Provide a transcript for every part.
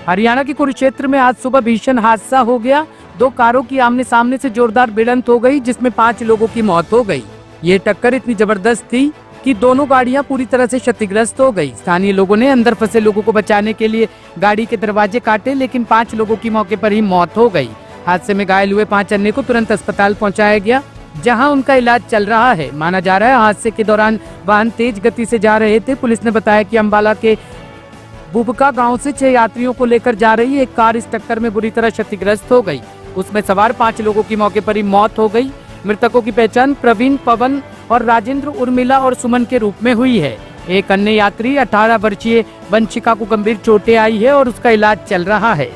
हरियाणा के कुरुक्षेत्र में आज सुबह भीषण हादसा हो गया। दो कारों की आमने सामने से जोरदार भिड़ंत हो गई, जिसमें 5 लोगों की मौत हो गई। ये टक्कर इतनी जबरदस्त थी कि दोनों गाड़ियां पूरी तरह से क्षतिग्रस्त हो गई। स्थानीय लोगों ने अंदर फंसे लोगों को बचाने के लिए गाड़ी के दरवाजे काटे, लेकिन 5 लोगों की मौके पर ही मौत हो गई। हादसे में घायल हुए 5 अन्य को तुरंत अस्पताल पहुंचाया गया, जहां उनका इलाज चल रहा है। माना जा रहा है हादसे के दौरान वाहन तेज गति से जा रहे थे। पुलिस ने बताया कि अंबाला के बुबका गांव से 6 यात्रियों को लेकर जा रही एक कार इस टक्कर में बुरी तरह क्षतिग्रस्त हो गई। उसमें सवार 5 लोगों की मौके पर ही मौत हो गई। मृतकों की पहचान प्रवीण, पवन और राजेंद्र, उर्मिला और सुमन के रूप में हुई है। एक अन्य यात्री 18 वर्षीय वंशिका को गंभीर चोटें आई है और उसका इलाज चल रहा है।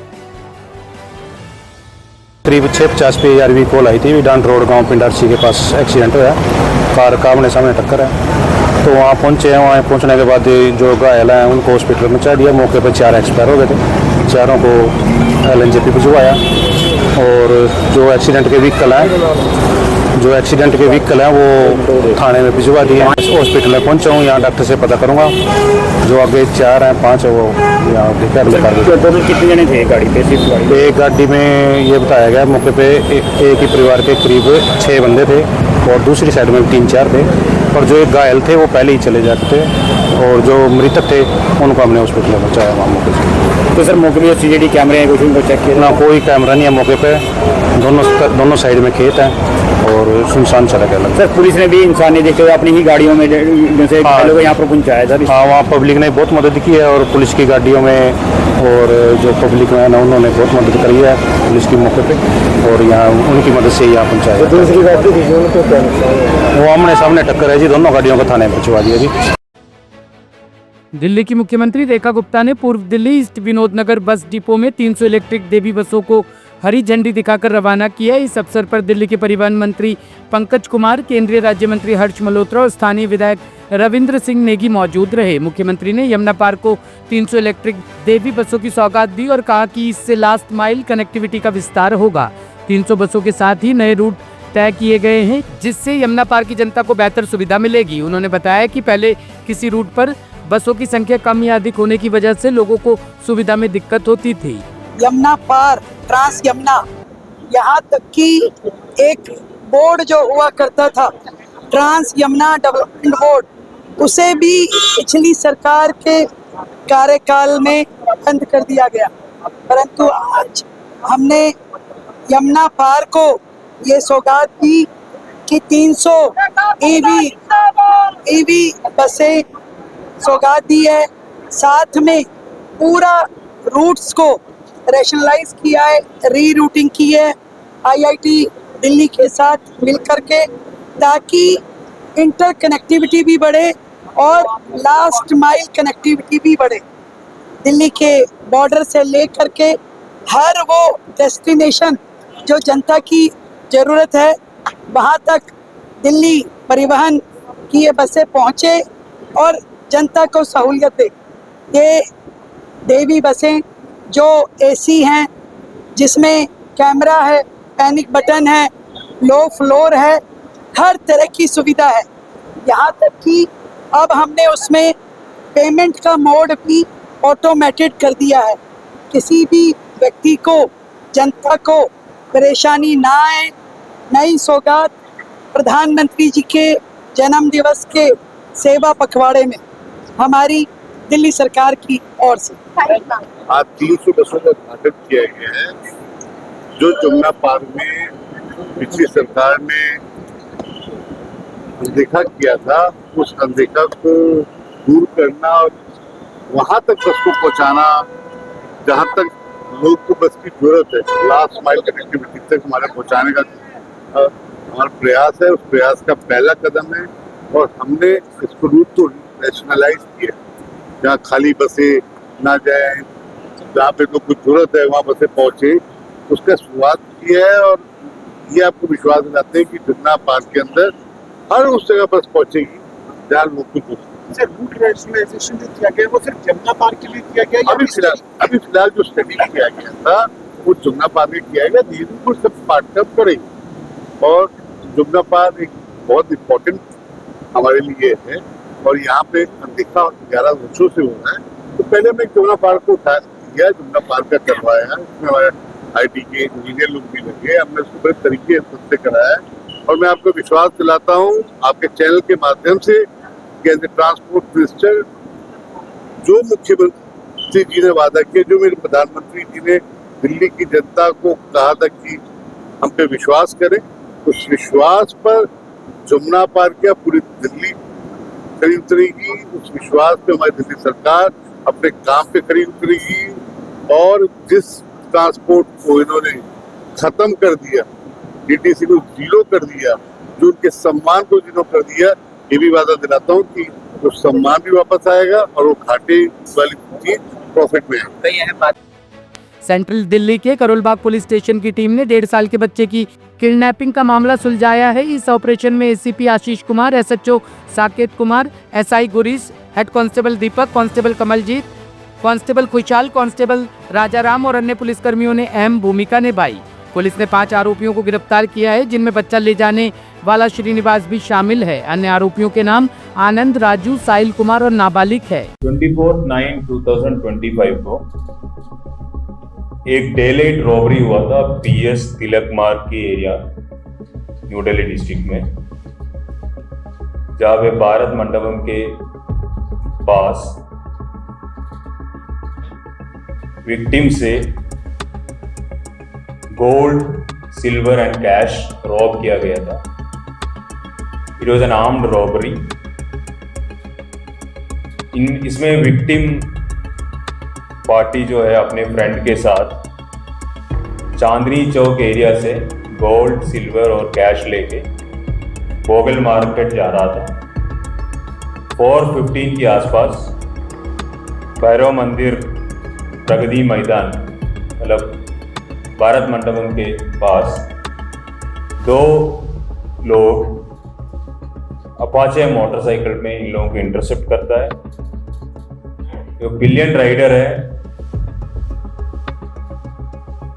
करीब 6:50 पे आरवी कॉल आई थी, डांट रोड गांव पिंडारसी के पास एक्सीडेंट हुआ। कार का आमने सामने टक्कर है, तो वहाँ पहुँचे हैं। वहाँ पहुँचने के बाद जो घायल हैं उनको हॉस्पिटल में चढ़ा दिया। मौके पर 4 एक्सपायर हो गए थे, चारों को LNJP भिजवाया। और जो एक्सीडेंट के व्हीकल हैं वो थाने में भिजवा दिए। हॉस्पिटल में पहुँचा हूँ, यहाँ डॉक्टर से पता करूँगा। जो आगे 4 हैं 5 है वो यहाँ टोटल कितने जने थे गाड़ी पे? एक गाड़ी में ये बताया गया मौके पे एक ही परिवार के करीब 6 बंदे थे और दूसरी साइड में 3-4 थे। और जो एक घायल थे वो पहले ही चले जाते थे और जो मृतक थे उनको हमने हॉस्पिटल में पहुँचाया वहाँ मौके से। तो सर मौके पे CCTV कैमरे हैं, कुछ उनको चेक किया? ना, कोई कैमरा नहीं है मौके पे। दोनों साइड में खेत हैं और सुनसान सड़क है। सर पुलिस ने भी इंसानी देखते हुए अपनी ही गाड़ियों में जैसे लोग यहाँ पर पहुँचाया सर? हाँ, वहाँ पब्लिक ने बहुत मदद की है और पुलिस की गाड़ियों में और जो पब्लिक में है ना उन्होंने बहुत मदद करी है पुलिस की मौके पे। और यहाँ उनकी मदद से यहाँ पहुँचाया। तो दूसरी गाड़ी थी वो आमने सामने टक्कर है जी, दोनों गाड़ियों को थाने में भिजवा दिया जी। दिल्ली की मुख्यमंत्री रेखा गुप्ता ने पूर्व दिल्ली ईस्ट विनोदनगर बस डिपो में 300 इलेक्ट्रिक देवी बसों को हरी झंडी दिखाकर रवाना किया। इस अवसर पर दिल्ली के परिवहन मंत्री पंकज कुमार, केंद्रीय राज्य मंत्री हर्ष मल्होत्रा और स्थानीय विधायक रविंद्र सिंह नेगी मौजूद रहे। मुख्यमंत्री ने यमुना पार को 300 इलेक्ट्रिक देवी बसों की सौगात दी और कहा कि इससे लास्ट माइल कनेक्टिविटी का विस्तार होगा। 300 बसों के साथ ही नए रूट तय किए गए हैं, जिससे यमुना पार की जनता को बेहतर सुविधा मिलेगी। उन्होंने बताया कि पहले किसी रूट पर बसों की संख्या कम या अधिक होने की वजह से लोगों को सुविधा में दिक्कत होती थी। यमुना पार, ट्रांस यमुना, यहाँ तक कि एक बोर्ड जो हुआ करता था ट्रांस यमुना डेवलपमेंट बोर्ड, उसे भी पिछली सरकार के कार्यकाल में बंद कर दिया गया। परंतु आज हमने यमुना पार को ये सौगात दी कि 300 EV बसें सौगात दी है। साथ में पूरा रूट्स को रैशनलाइज किया है, रीरूटिंग की है IIT दिल्ली के साथ मिलकर के, ताकि इंटर कनेक्टिविटी भी बढ़े और लास्ट माइल कनेक्टिविटी भी बढ़े। दिल्ली के बॉर्डर से लेकर के हर वो डेस्टिनेशन जो जनता की ज़रूरत है वहाँ तक दिल्ली परिवहन की ये बसें पहुँचे और जनता को सहूलियत दे। ये देवी बसें जो AC हैं, जिसमें कैमरा है, पैनिक बटन है, लो फ्लोर है, हर तरह की सुविधा है। यहाँ तक कि अब हमने उसमें पेमेंट का मोड भी ऑटोमेटेड कर दिया है। किसी भी व्यक्ति को, जनता को परेशानी ना आए। नई सौगात प्रधानमंत्री जी के जन्म दिवस के सेवा पखवाड़े में हमारी दिल्ली सरकार की ओर से आज 300 बसों का उद्घाटन किया गया है, जो यमुना पार में पिछली सरकार ने अनदेखा किया था। उस अनदेखा को दूर करना और वहां तक बस को पहुंचाना जहां तक लोग को बस की जरूरत है, लास्ट माइल कनेक्टिविटी तक हमारे पहुंचाने का हमारा प्रयास है। उस प्रयास का पहला कदम है और हमने इसको रूट को नेशनलाइज किया, जहाँ खाली बसें ना जाए, जहाँ पे तो कुछ जरूरत है वहाँ बसें पहुँचे, उसका शुरुआत की है। और ये आपको विश्वास दिलाते हैं कि यमुना पार के अंदर हर उस जगह बस पहुँचेगी जहाँ लोग को रूट रैशनलाइजेशन जो किया गया वो सिर्फ यमुना पार के लिए किया गया? अभी फिलहाल जो स्टडी किया गया था वो यमुना पार में किया गया, धीरे धीरे सब पार्टअप करेंगे। और यमुना पार एक बहुत इम्पोर्टेंट हमारे लिए है और यहाँ पे अनदेखा 11 वर्षों से हो रहा है। तो पहले हमने यमुना पार को किया, जमुना पार का करवाया। इसमें हमारे IT के इंजीनियर लोग भी लगे, हमने उसको बड़े तरीके से कराया है। और मैं आपको विश्वास दिलाता हूँ आपके चैनल के माध्यम से कि एज ए ट्रांसपोर्ट मिनिस्टर जो मुख्यमंत्री जी ने वादा किया, जो मेरे प्रधानमंत्री जी ने दिल्ली की जनता को कहा था कि हम पे विश्वास करें, उस विश्वास पर जमुना पार क्या पूरी दिल्ली खरी उतरेगी। उस विश्वास पे हमारी दिल्ली सरकार अपने काम पे खरी उतरेगी। और जिस ट्रांसपोर्ट को इन्होंने खत्म कर दिया, DTC को जीरो कर दिया, जो उनके सम्मान को जीरो कर दिया, ये भी वादा दिलाता हूँ कि वो सम्मान भी वापस आएगा और वो घाटे वाली चीज प्रॉफिट में आएगी। सेंट्रल दिल्ली के करोलबाग पुलिस स्टेशन की टीम ने 1.5 साल के बच्चे की किडनैपिंग का मामला सुलझाया है। इस ऑपरेशन में ACP Ashish Kumar, SHO Saket Kumar, SI Gurish, head constable Deepak, constable Kamaljeet, constable Khushhal, constable Rajaram और अन्य पुलिसकर्मियों ने अहम भूमिका निभाई। पुलिस ने 5 आरोपियों को गिरफ्तार किया है, जिनमें बच्चा ले जाने वाला श्रीनिवास भी शामिल है। अन्य आरोपियों के नाम आनंद, राजू, साहिल कुमार और नाबालिग है। 24/9/2025 को एक डे लाइट रॉबरी हुआ था PS तिलक मार्ग के एरिया न्यू दिल्ली डिस्ट्रिक्ट में, जहाँ पे भारत मंडपम के पास विक्टिम से gold, silver and cash rob किया गया था। It was an armed robbery. इसमें विक्टिम पार्टी जो है अपने फ्रेंड के साथ चांदनी चौक एरिया से गोल्ड, सिल्वर और कैश लेके बोगल मार्केट जा रहा था। 4:15 के आसपास भैरव मंदिर प्रगति मैदान, मतलब भारत मंडपम के पास 2 लोग अपाचे मोटरसाइकिल में इन लोगों को इंटरसेप्ट करता है। जो पिलियन राइडर है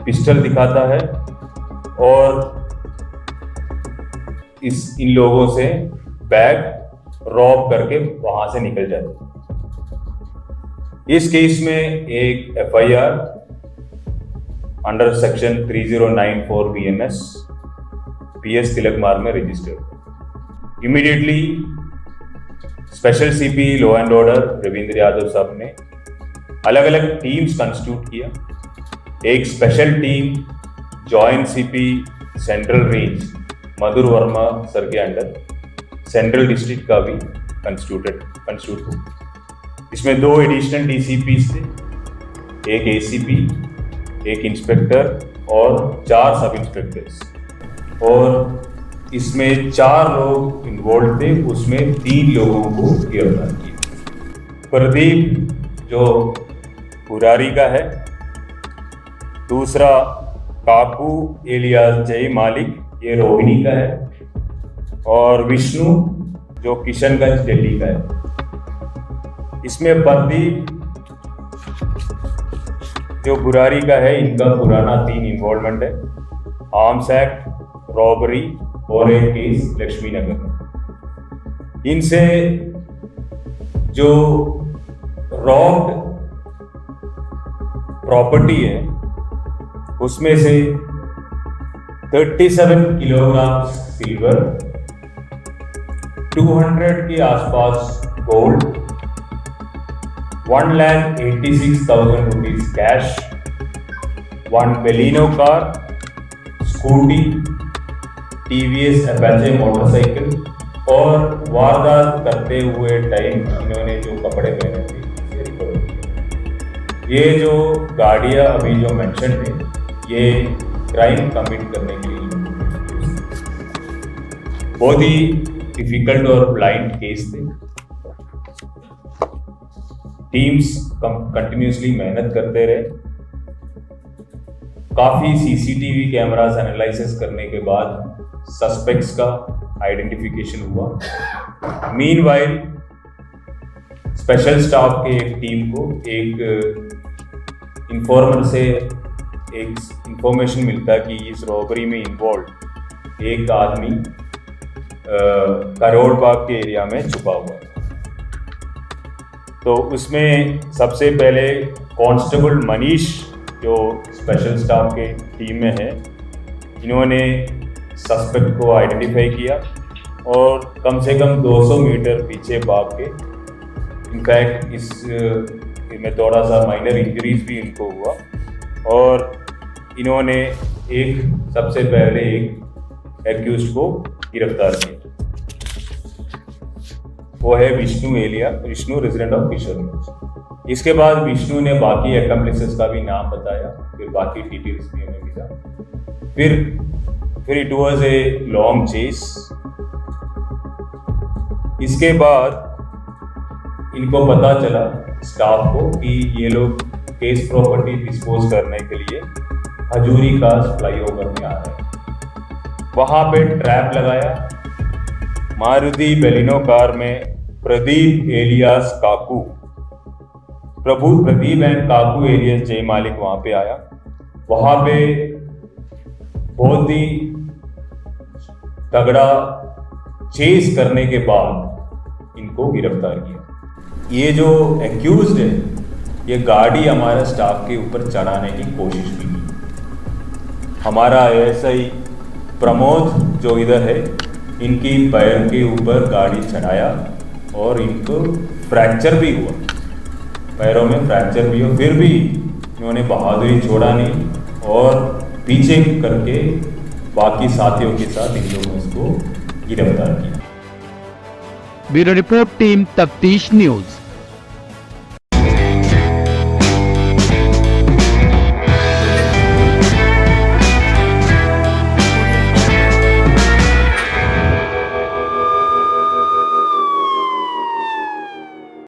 पिस्टल दिखाता है और इन लोगों से बैग रॉब करके वहां से निकल जाता है। इस केस में एक FIR under section 3094 BNS PS Tilak Marg में registered. Immediately special CP law and order Ravindra Yadav साहब ने अलग अलग टीम्स कंस्टिट्यूट किया। एक special team joint CP central range Madhur Verma sir के अंडर सेंट्रल डिस्ट्रिक्ट का भी कंस्टिट्यूट हुआ। इसमें 2 एडिशनल DCPs थे, एक ACP, एक इंस्पेक्टर और 4 सब इंस्पेक्टर्स। और इसमें 4 लोग इन्वॉल्व थे, उसमें 3 लोगों को गिरफ्तार किया। प्रदीप जो पुरारी का है, दूसरा काकू एलियास जय मालिक, ये रोहिणी का है, और विष्णु जो किशनगंज दिल्ली का है। इसमें प्रदीप जो बुरारी का है, इनका पुराना 3 इन्वॉल्वमेंट है, आर्म्स एक्ट, रॉबरी और एक केस लक्ष्मी नगर में। इनसे जो रॉब्ड प्रॉपर्टी है उसमें से 37 किलोग्राम सिल्वर, 200 के आसपास gold, 1,86,000 rupees cash, 1 Baleno car, scooty, TVS Apache motorcycle और वारदात करते हुए टाइम इन्होंने जो कपड़े पहने थे ये रिकवर किया। ये जो गाड़ियाँ अभी जो मेंशन है ये क्राइम कमिट करने के लिए बहुत ही डिफिकल्ट और ब्लाइंड केस थे। टीम्स कंटिन्यूसली मेहनत करते रहे। काफी CCTV कैमरास एनालिसिस करने के बाद सस्पेक्ट्स का आइडेंटिफिकेशन हुआ। मीनवाइल स्पेशल स्टाफ के एक टीम को एक इन्फॉर्मर से एक इंफॉर्मेशन मिलता है कि इस रॉबरी में इन्वॉल्व एक आदमी करोड़ बाग के एरिया में छुपा हुआ है। तो उसमें सबसे पहले कांस्टेबल मनीष जो स्पेशल स्टाफ के टीम में है, इन्होंने सस्पेक्ट को आइडेंटिफाई किया और कम से कम 200 मीटर पीछे भाग के, इनफैक्ट इसमें थोड़ा सा माइनर इंजरीज भी इनको हुआ और इन्होंने सबसे पहले एक एक्यूज्ड को गिरफ्तार किया। वो है विष्णु रेजिडेंट ऑफ किशोर। इसके बाद विष्णु ने बाकी एक्म्प्लिसेस का भी नाम बताया, फिर बाकी डिटेल्स भी हमें मिला। फिर it was a long chase. इसके बाद इनको पता चला स्टाफ को कि ये लोग केस प्रॉपर्टी डिस्पोज करने के लिए हजूरी का फ्लाईओवर में आ रहे हैं। वहां पे ट्रैप लगाया। मारुति बेलिनो कार में Pradeep alias Kaku, Pradeep and Kaku alias Jai Malik वहां पे आया। वहां पे बहुत ही तगड़ा चेस करने के बाद इनको गिरफ्तार किया। ये जो एक्यूज्ड है, ये गाड़ी हमारे स्टाफ के ऊपर चढ़ाने की कोशिश भी की। हमारा एएसआई प्रमोद जो इधर है, इनकी पैर के ऊपर गाड़ी चढ़ाया और इनको फ्रैक्चर भी हुआ, पैरों में फ्रैक्चर भी हुआ। फिर भी इन्होंने बहादुरी छोड़ा नहीं और पीछे करके बाकी साथियों के साथ इन लोगों ने इसको गिरफ्तार किया। ब्यूरो रिपोर्ट टीम तफ्तीश न्यूज।